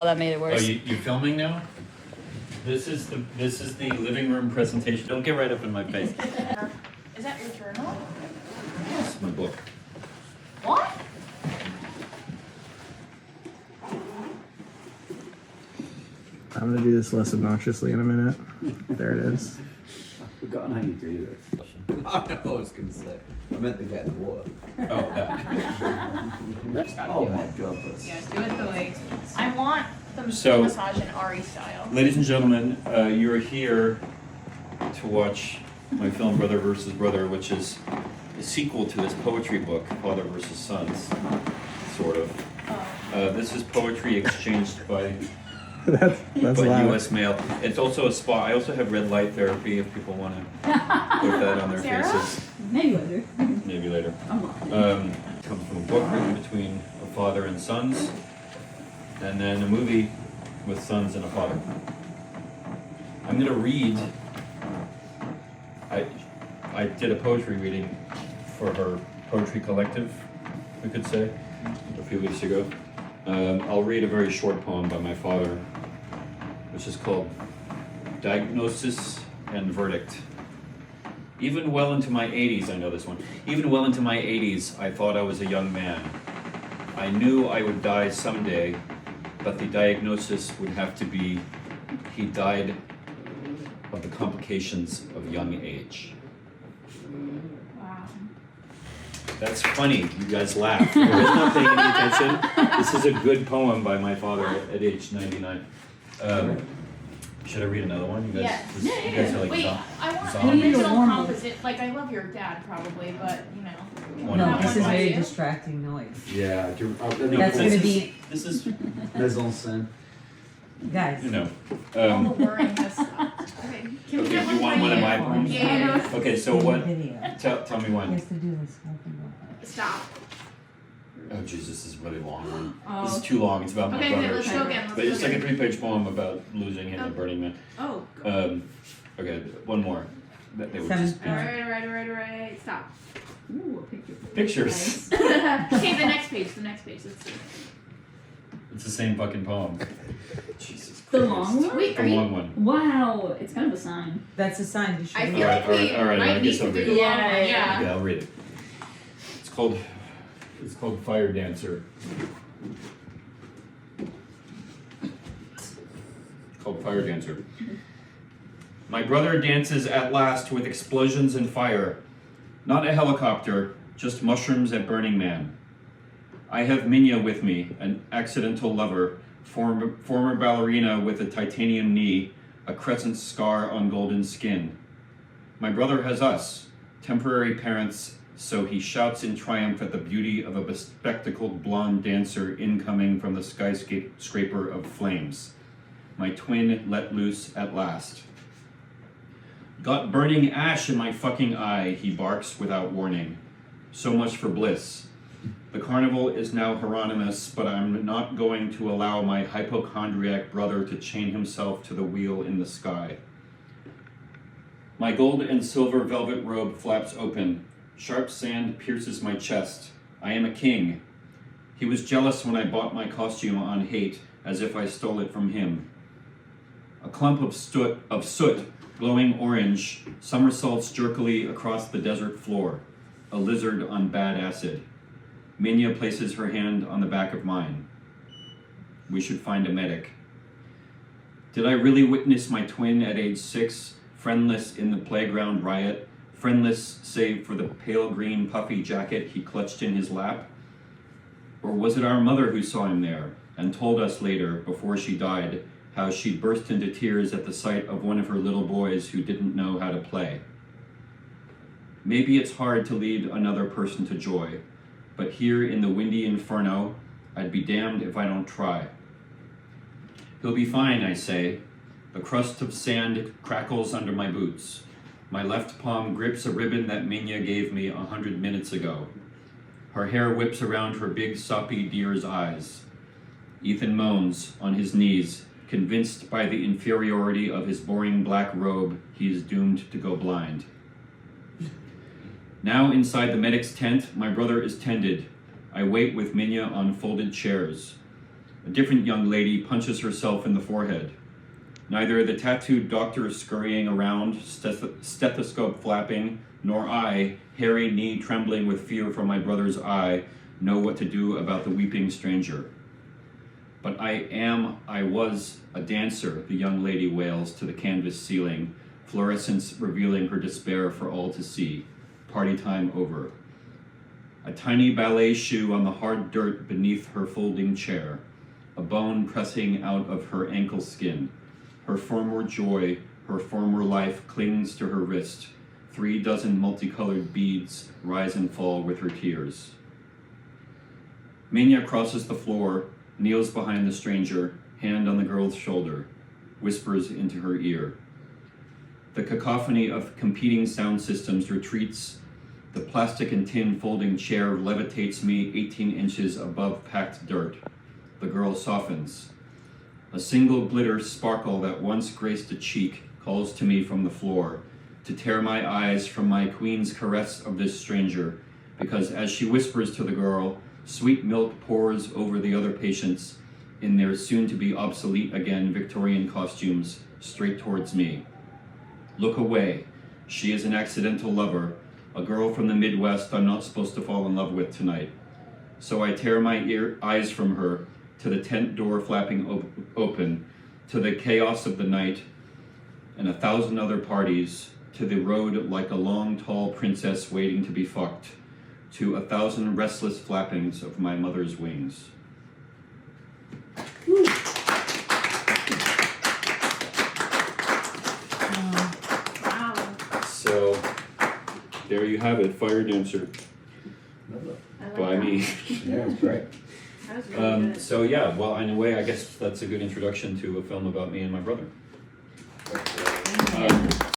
That made it worse. Oh, you filming now? This is the living room presentation. Don't get right up in my face. Is that your journal? This is my book. What? I'm gonna do this less obnoxiously in a minute. There it is. I've forgotten how you do this. I know what I was gonna say. I meant the guy in the water. Oh, that. Oh my god, that's... Yeah, do it the way. I want the So- massage in Ari style. Ladies and gentlemen, you're here to watch my film Brother vs. Brother, which is a sequel to his poetry book, Father vs. Sons, sort of. This is poetry exchanged by That's loud. U.S. mail. It's also a spa. I also have red light therapy if people want to put that on their Sarah? faces. Maybe later. Maybe later. I'm Comes from a book written between a father and sons, and then a movie with sons and a father. I'm gonna read. I did a poetry reading for her poetry collective, we could say, a few weeks ago. I'll read a very short poem by my father, which is called Diagnosis and Verdict. Even well into my 80s, I know this one. Even well into my 80s, I thought I was a young man. I knew I would die someday, but the diagnosis would have to be he died of the complications of young age. Wow. That's funny. You guys laugh. I was not paying any attention. This is a good poem by my father at age 99. Should I read another one? You guys, Yes. you guys are like Wait, zo- I want zombies? an original composite. Like, I love your dad probably, but you know. One Not of No, this one is by very you. distracting noise. Yeah, do you, No, That's this gonna is- be- This is, mise en scène. Guys. you know. All the whirring has stopped. Okay. Can we Okay, get you want by one of you? my poems? Yeah. Okay, so what? Video. Tell me one. He has to do this. Stop. Oh, jeez, this is a really long one. Oh. This is too long. It's about my Okay, brother. let's go again. But it's like a 3-page poem about losing him at Burning Man. Oh. Okay, one more. They were Seven. just Alright. Stop. Ooh, a picture. pictures. Okay, the next page. Let's see. It's the same fucking poem. Jesus Christ. The long one? Wait, The are you? long one. Wow, it's kind of a sign. That's a sign you should I read. feel like we All right, I might need guess to I'll do read the it. long one. Yeah. Yeah, I'll read it. It's called Fire Dancer. It's called Fire Dancer. My brother dances at last with explosions and fire. Not a helicopter, just mushrooms at Burning Man. I have Minya with me, an accidental lover, former ballerina with a titanium knee, a crescent scar on golden skin. My brother has us, temporary parents, so he shouts in triumph at the beauty of a bespectacled blonde dancer incoming from the skyscraper of flames. My twin let loose at last. Got burning ash in my fucking eye, he barks without warning. So much for bliss. The carnival is now Hieronymus, but I'm not going to allow my hypochondriac brother to chain himself to the wheel in the sky. My gold and silver velvet robe flaps open. Sharp sand pierces my chest. I am a king. He was jealous when I bought my costume on hate, as if I stole it from him. A clump of soot, glowing orange, somersaults jerkily across the desert floor. A lizard on bad acid. Minya places her hand on the back of mine. We should find a medic. Did I really witness my twin at age 6, friendless in the playground riot, friendless save for the pale green puffy jacket he clutched in his lap? Or was it our mother who saw him there and told us later, before she died, how she burst into tears at the sight of one of her little boys who didn't know how to play? Maybe it's hard to lead another person to joy, but here in the windy inferno, I'd be damned if I don't try. He'll be fine, I say. The crust of sand crackles under my boots. My left palm grips a ribbon that Minya gave me 100 minutes ago. Her hair whips around her big soppy deer's eyes. Ethan moans on his knees, convinced by the inferiority of his boring black robe, he is doomed to go blind. Now inside the medic's tent, my brother is tended. I wait with Minya on folded chairs. A different young lady punches herself in the forehead. Neither the tattooed doctor scurrying around, stethoscope flapping, nor I, hairy knee trembling with fear from my brother's eye, know what to do about the weeping stranger. But I was a dancer, the young lady wails to the canvas ceiling, fluorescence revealing her despair for all to see. Party time over. A tiny ballet shoe on the hard dirt beneath her folding chair, a bone pressing out of her ankle skin. Her former joy, her former life clings to her wrist. 3 dozen multicolored beads rise and fall with her tears. Mania crosses the floor, kneels behind the stranger, hand on the girl's shoulder, whispers into her ear. The cacophony of competing sound systems retreats. The plastic and tin folding chair levitates me 18 inches above packed dirt. The girl softens. A single glitter sparkle that once graced a cheek calls to me from the floor, to tear my eyes from my queen's caress of this stranger, because as she whispers to the girl, sweet milk pours over the other patients in their soon-to-be obsolete again Victorian costumes, straight towards me. Look away. She is an accidental lover, a girl from the Midwest I'm not supposed to fall in love with tonight. So I tear my eyes from her, to the tent door flapping open, to the chaos of the night, and 1,000 other parties, to the road like a long, tall princess waiting to be fucked, to 1,000 restless flappings of my mother's wings. Wow. So, there you have it, Fire Dancer, I like by that. me. Yeah, it's great. That was really good. So yeah, well, in a way, I guess that's a good introduction to a film about me and my brother.